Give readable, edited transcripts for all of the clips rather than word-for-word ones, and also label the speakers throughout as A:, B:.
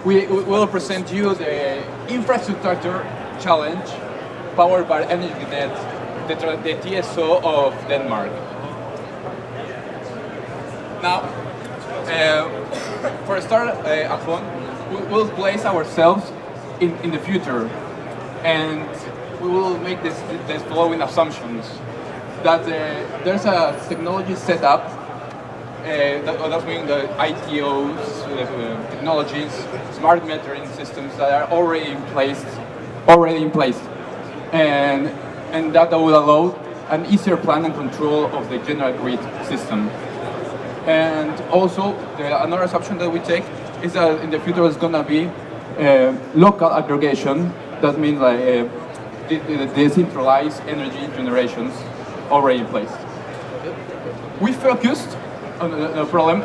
A: We will present you the infrastructure challenge powered by Energinet, the TSO of Denmark. Now, for a start, at home, we'll place ourselves in the future, and we will make this following assumptions: that there's a technology set up. That means the ITOs, technologies, smart metering systems that are already in place, and that will allow an easier plan and control of the general grid system. And also, another assumption that we take is that in the future it's going to be local aggregation. That means like the decentralized energy generations already in place. We focused on the problem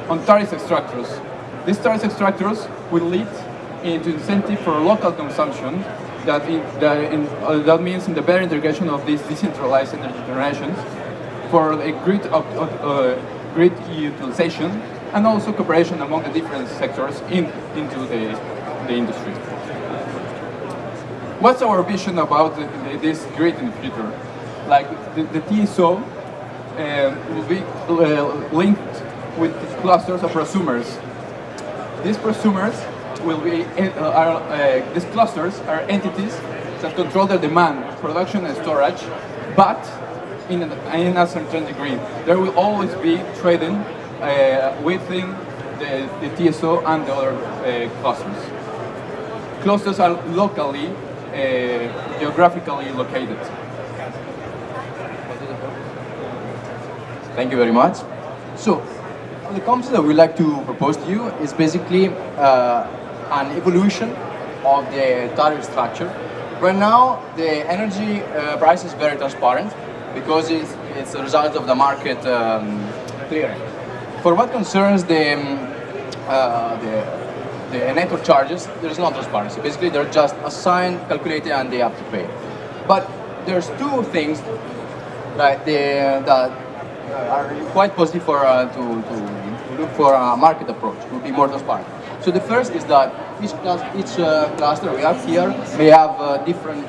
A: on tariff structures. These tariff structures will lead into incentive for local consumption. That means in the better integration of these decentralized energy generations for a grid utilization, and also cooperation among the different sectors into the industry. What's our vision about this grid in the future? Like the TSO will be linked with clusters of prosumers. These prosumers will be these clusters are entities that control the demand, production, and storage, but in a certain degree. There will always be trading within the TSO and the other clusters. Clusters are locally, geographically located.
B: Thank you very much. So, the concept that we'd like to propose to you is basically an evolution of the tariff structure. Right now, the energy price is very transparent because it's a result of the market clearing. For what concerns the network charges, there's no transparency. Basically, they're just assigned, calculated, and they have to pay. But there's two things that are quite positive for to look for a market approach. It will be more transparent. So the first is that each cluster we have here may have different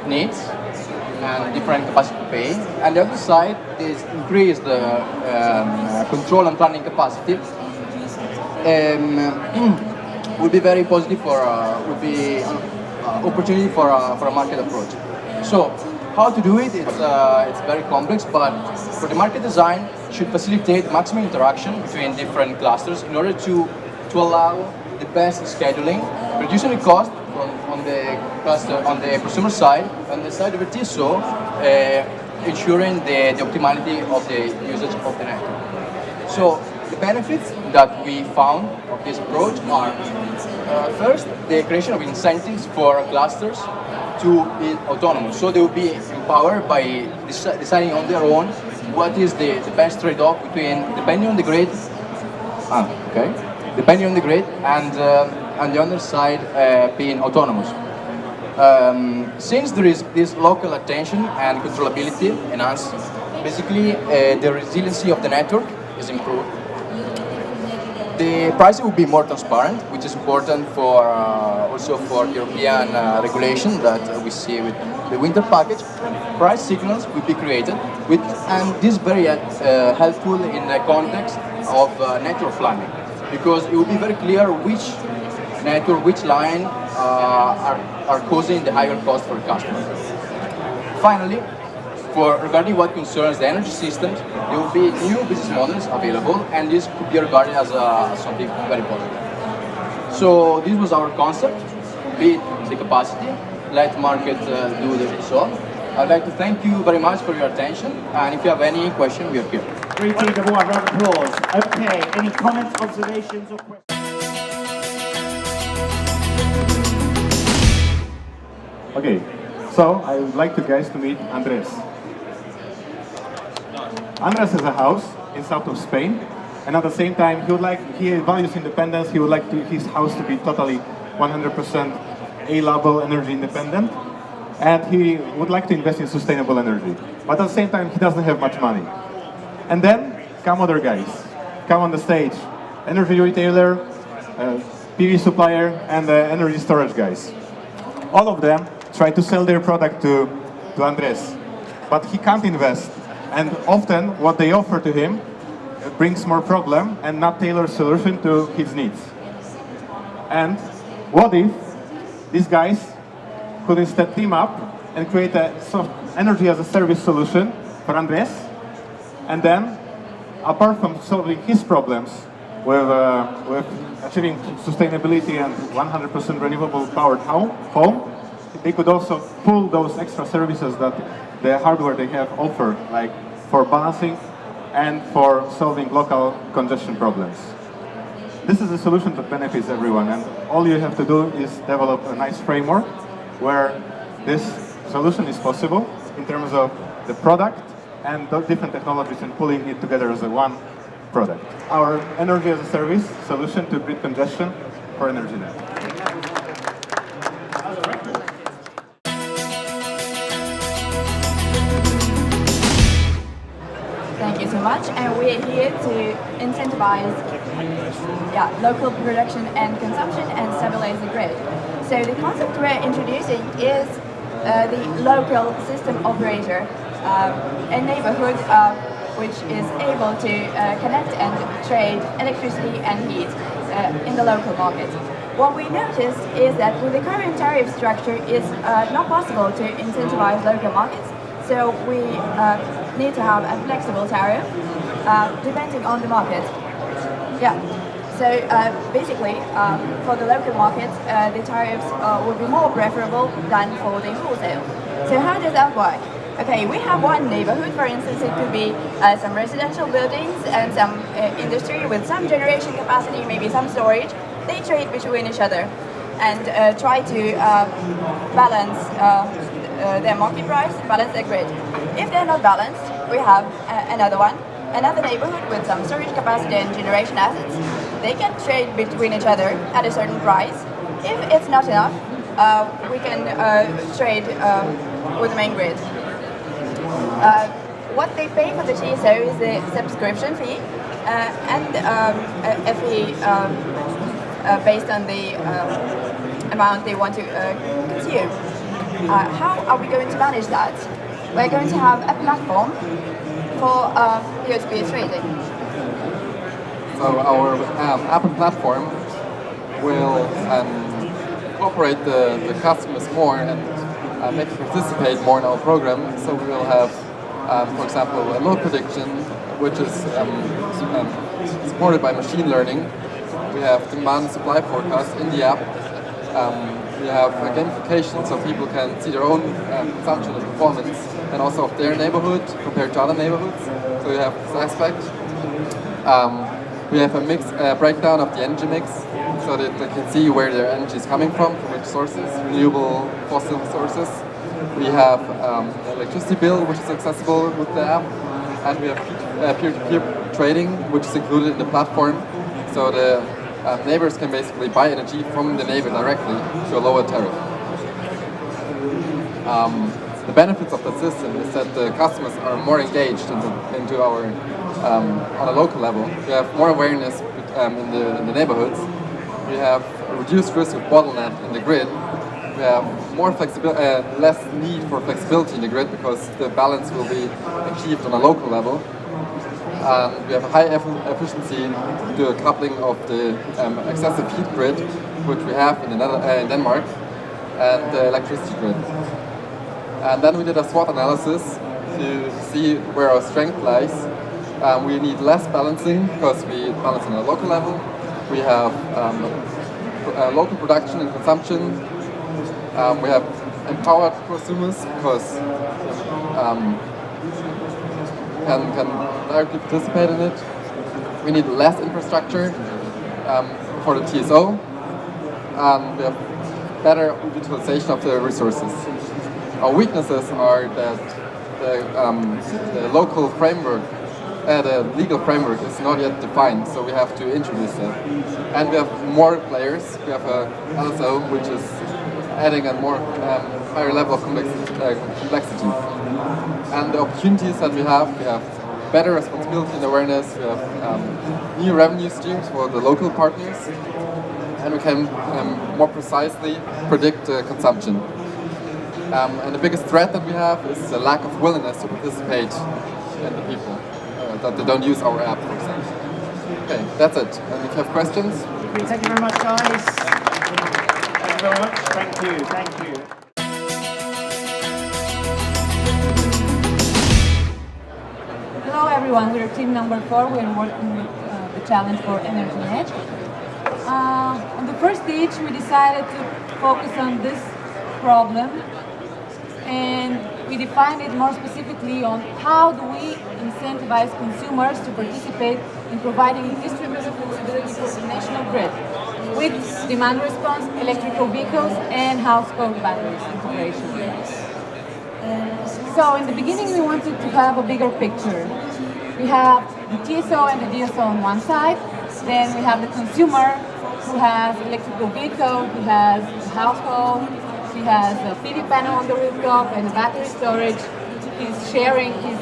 B: needs and different capacity to pay. And the other side is increase the control and planning capacity. Would be very positive for would be opportunity for a market approach. So how to do it? It's very complex, but for the market design, should facilitate maximum interaction between different clusters in order to allow the best scheduling, reducing the cost on the cluster, on the consumer side, on the side of the TSO, ensuring the optimality of the usage of the network. So the benefits that we found of this approach are first, the creation of incentives for clusters to be autonomous. So they will be empowered by deciding on their own what is the best trade-off between depending on the grid, and the other side being autonomous. Since there is this local attention and controllability enhanced, basically the resiliency of the network is improved. The pricing will be more transparent, which is important for also for European regulation that we see with the winter package. Price signals will be created, and this is very helpful in the context of network planning, because it will be very clear which network, which line are causing the higher cost for customers. Finally, regarding what concerns the energy systems, there will be new business models available, and this could be regarded as something very positive. So this was our concept, be it the capacity, let market do the result. I'd like to thank you very much for your attention, and if you have any question, we are here.
C: Greetings everyone, round of applause. Okay, any comments, observations or questions?
D: Okay, so I would like you guys to meet Andres. Andres has a house in south of Spain, and at the same time, he values independence. He would like his house to be totally 100% A-level energy independent, and he would like to invest in sustainable energy. But at the same time, he doesn't have much money. And then come other guys, come on the stage, energy retailer, PV supplier, and energy storage guys. All of them try to sell their product to Andres, but he can't invest. And often what they offer to him brings more problem and not tailored solution to his needs. And what if these guys could instead team up and create a energy as a service solution for Andres, and then apart from solving his problems with achieving sustainability and 100% renewable powered home, they could also pull those extra services that the hardware they have offer, like for balancing and for solving local congestion problems. This is a solution that benefits everyone, and all you have to do is develop a nice framework where this solution is possible in terms of the product and the different technologies and pulling it together as a one product. Our energy as a service solution to grid congestion for Energinet.
E: Thank you so much, and we are here to incentivize local production and consumption and stabilize the grid. So the concept we're introducing is the local system operator, a neighborhood which is able to connect and trade electricity and heat in the local market. What we noticed is that with the current tariff structure, it's not possible to incentivize local markets, so we need to have a flexible tariff depending on the market. So basically, for the local market, the tariffs will be more preferable than for the wholesale. So how does that work? Okay, we have one neighborhood, for instance, it could be some residential buildings and some industry with some generation capacity, maybe some storage. They trade between each other and try to balance their market price, balance their grid. If they're not balanced, we have another neighborhood with some storage capacity and generation assets. They can trade between each other at a certain price. If it's not enough, we can trade with the main grid. What they pay for the TSO is the subscription fee and a fee based on the amount they want to consume. How are we going to manage that? We're going to have a platform for peer-to-peer trading.
F: So our app and platform will cooperate the customers more and make them participate more in our program. So we will have, for example, a load prediction, which is supported by machine learning. We have demand and supply forecast in the app. We have gamification, so people can see their own consumption and performance, and also of their neighborhood compared to other neighborhoods. So we have this aspect. We have a breakdown of the energy mix, so that they can see where their energy is coming from which sources, renewable, fossil sources. We have electricity bill, which is accessible with the app, and we have peer-to-peer trading, which is included in the platform. So the neighbors can basically buy energy from the neighbor directly to a lower tariff. The benefits of that system is that the customers are more engaged into our on a local level. We have more awareness in the neighborhoods. We have a reduced risk of bottleneck in the grid. We have more flexibility, less need for flexibility in the grid because the balance will be achieved on a local level. We have a high efficiency due to a coupling of the excessive heat grid, which we have in Denmark, and the electricity grid. And then we did a SWOT analysis to see where our strength lies. We need less balancing because we balance on a local level. We have local production and consumption. We have empowered prosumers because can directly participate in it. We need less infrastructure for the TSO. We have better utilization of the resources. Our weaknesses are that the local framework, the legal framework is not yet defined, so we have to introduce it. And we have more players. We have a LSO, which is adding a more higher level of complexity. And the opportunities that we have better responsibility and awareness, we have new revenue streams for the local partners, and we can more precisely predict consumption. And the biggest threat that we have is the lack of willingness to participate in the people, that they don't use our app, for example. Okay, that's it. And if you have questions?
C: Thank you very much, guys. Thank you very much. Thank you. Thank you.
G: Hello everyone, we're team number 4. We're working with the challenge for Energinet. On the first stage we decided to focus on this problem, and we defined it more specifically on how do we incentivize consumers to participate in providing distributed flexibility for the national grid with demand response, electrical vehicles and household batteries integration. So in the beginning we wanted to have a bigger picture. We have the TSO and the DSO on one side, then we have the consumer who has electrical vehicle, who has a household, he has a PV panel on the rooftop and battery storage. He's sharing his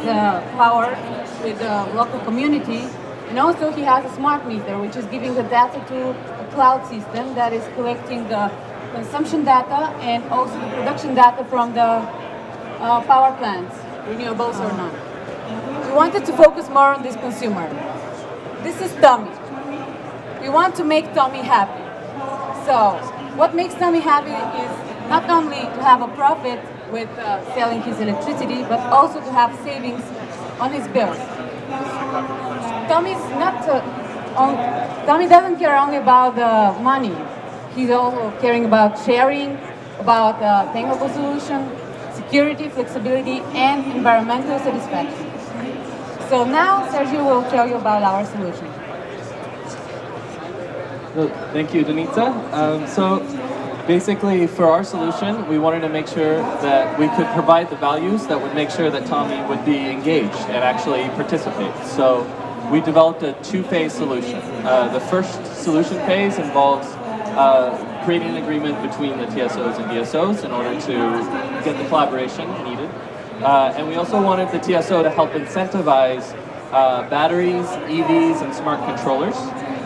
G: power with the local community, and also he has a smart meter which is giving the data to a cloud system that is collecting the consumption data and also the production data from the power plants, renewables or not. We wanted to focus more on this consumer. This is Tommy. We want to make Tommy happy. So, what makes Tommy happy is not only to have a profit with selling his electricity, but also to have savings on his bills. Tommy doesn't care only about the money. He's also caring about sharing, about technical solution, security, flexibility, and environmental satisfaction. So now Sergio will tell you about our solution.
H: Thank you, Danica. So basically for our solution, we wanted to make sure that we could provide the values that would make sure that Tommy would be engaged and actually participate. So we developed a two-phase solution. The first solution phase involves creating an agreement between the TSOs and DSOs in order to get the collaboration needed. And we also wanted the TSO to help incentivize batteries, EVs, and smart controllers.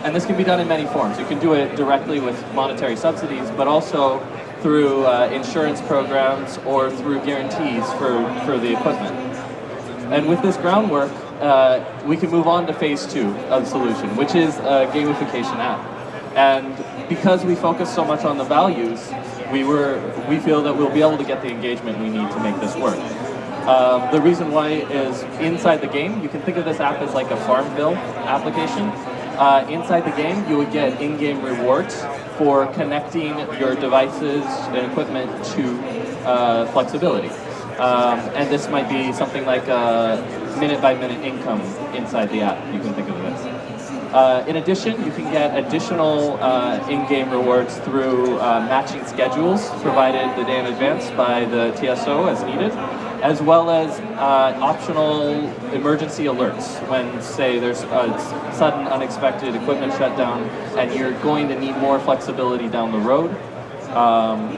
H: And this can be done in many forms. You can do it directly with monetary subsidies, but also through insurance programs or through guarantees for the equipment. And with this groundwork, we can move on to phase 2 of the solution, which is a gamification app. And because we focus so much on the values, we feel that we'll be able to get the engagement we need to make this work. The reason why is inside the game, you can think of this app as like a Farmville application. Inside the game, you would get in-game rewards for connecting your devices and equipment to flexibility. And this might be something like a minute-by-minute income inside the app, you can think of this. In addition, you can get additional in-game rewards through matching schedules provided the day in advance by the TSO as needed, as well as optional emergency alerts when, say, there's a sudden unexpected equipment shutdown and you're going to need more flexibility down the road.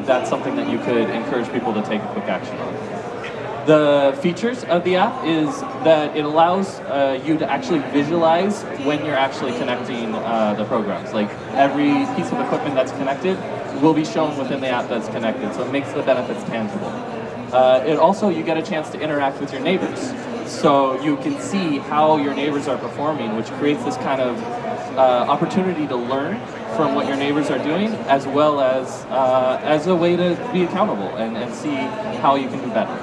H: That's something that you could encourage people to take a quick action on. The features of the app is that it allows you to actually visualize when you're actually connecting the programs. Like every piece of equipment that's connected will be shown within the app that's connected, so it makes the benefits tangible. You get a chance to interact with your neighbors. So you can see how your neighbors are performing, which creates this kind of opportunity to learn from what your neighbors are doing, as well as a way to be accountable and see how you can do better.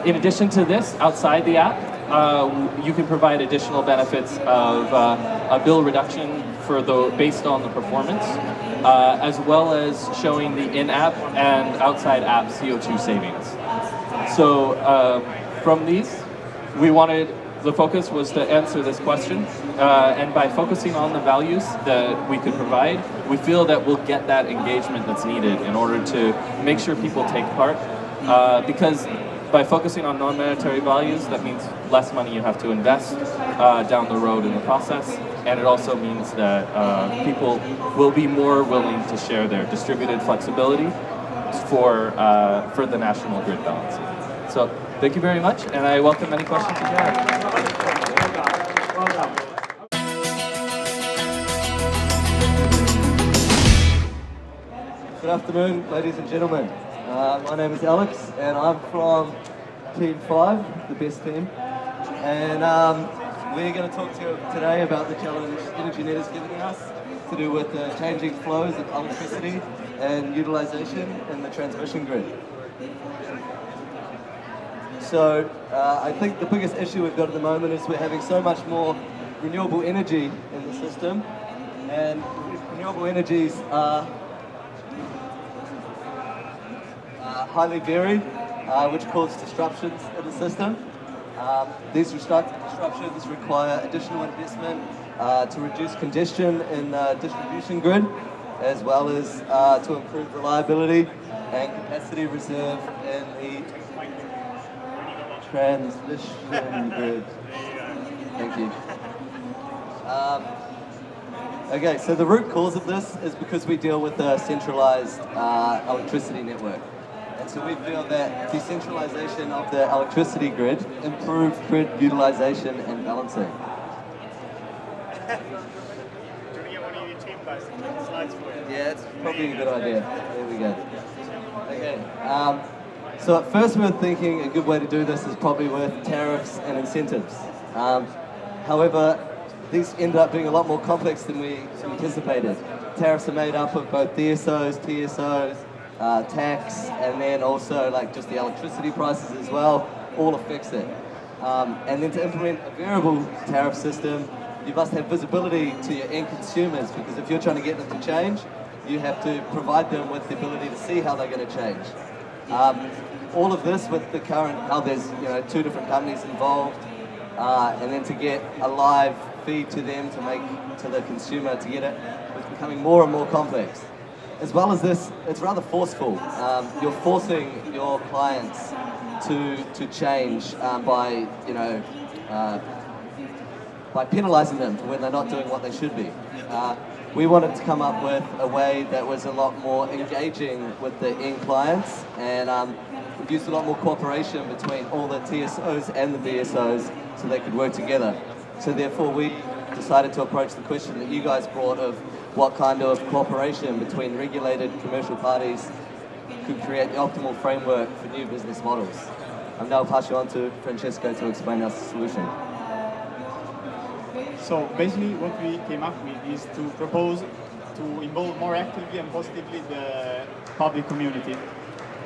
H: In addition to this, outside the app, you can provide additional benefits of a bill reduction based on the performance, as well as showing the in-app and outside app CO2 savings. So from these, the focus was to answer this question, and by focusing on the values that we could provide, we feel that we'll get that engagement that's needed in order to make sure people take part, because by focusing on non-monetary values, that means less money you have to invest down the road in the process, and it also means that people will be more willing to share their distributed flexibility for the national grid balancing. So thank you very much, and I welcome any questions you have.
C: Well done.
I: Good afternoon, ladies and gentlemen. My name is Alex, and I'm from Team 5, the best team. And we're going to talk to you today about the challenge Energinet is giving us to do with the changing flows of electricity and utilisation in the transmission grid. So I think the biggest issue we've got at the moment is we're having so much more renewable energy in the system, and renewable energies are highly varied, which cause disruptions in the system. These disruptions require additional investment to reduce congestion in the distribution grid, as well as to improve reliability and capacity reserve in the transmission grid. Thank you. Okay, so the root cause of this is because we deal with a centralized electricity network. And so we feel that decentralization of the electricity grid improves grid utilization and balancing. Yeah, it's probably a good idea. There we go. Okay. So at first we were thinking a good way to do this is probably with tariffs and incentives. However, these ended up being a lot more complex than we anticipated. Tariffs are made up of both DSOs, TSOs, tax, and then also like just the electricity prices as well, all affects it. And then to implement a variable tariff system, you must have visibility to your end consumers, because if you're trying to get them to change, you have to provide them with the ability to see how they're going to change. All of this with the current, how there's 2 different companies involved, and then to get a live feed to them to make to the consumer to get it, it's becoming more and more complex. As well as this, it's rather forceful. You're forcing your clients to change by penalising them for when they're not doing what they should be. We wanted to come up with a way that was a lot more engaging with the end clients, and we've used a lot more cooperation between all the TSOs and the DSOs so they could work together. So therefore we decided to approach the question that you guys brought of what kind of cooperation between regulated commercial parties could create the optimal framework for new business models. I'll now pass you on to Francesco to explain our solution.
J: So basically what we came up with is to propose to involve more actively and positively the public community.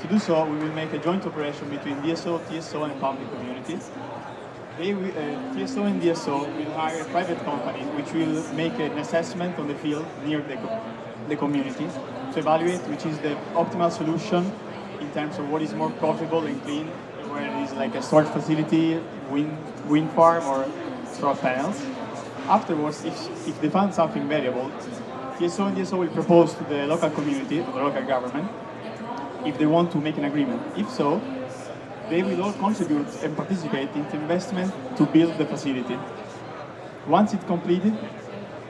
J: To do so, we will make a joint operation between DSO, TSO and public communities. TSO and DSO will hire a private company which will make an assessment on the field near the community to evaluate which is the optimal solution in terms of what is more profitable and clean, where it is like a storage facility, wind farm or solar panels. Afterwards, if they find something valuable, TSO and DSO will propose to the local community, to the local government, if they want to make an agreement. If so, they will all contribute and participate in the investment to build the facility. Once it's completed,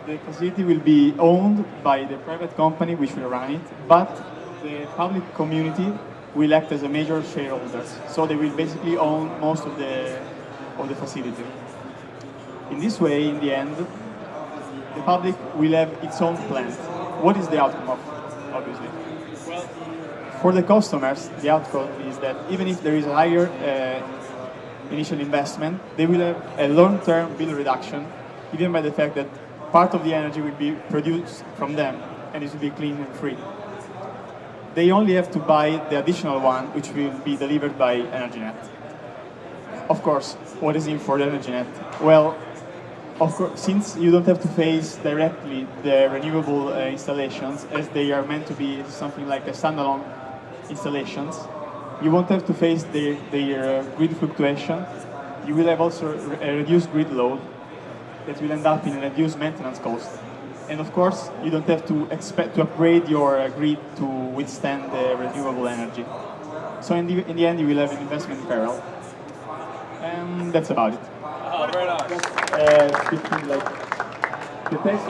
J: the facility will be owned by the private company which will run it, but the public community will act as a major shareholder. So they will basically own most of the facility. In this way, in the end, the public will have its own plant. What is the outcome of, obviously? Well, for the customers, the outcome is that even if there is a higher initial investment, they will have a long-term bill reduction, even by the fact that part of the energy will be produced from them and it will be clean and free. They only have to buy the additional one, which will be delivered by Energinet. Of course, what is in for Energinet? Well, of course, since you don't have to face directly the renewable installations, as they are meant to be something like a standalone installations, you won't have to face their grid fluctuation. You will have also a reduced grid load that will end up in a reduced maintenance cost. And of course, you don't have to expect to upgrade your grid to withstand the renewable energy. So in the end, you will have an investment barrel. And that's about it.
K: Oh, very nice.
J: Between, like, the text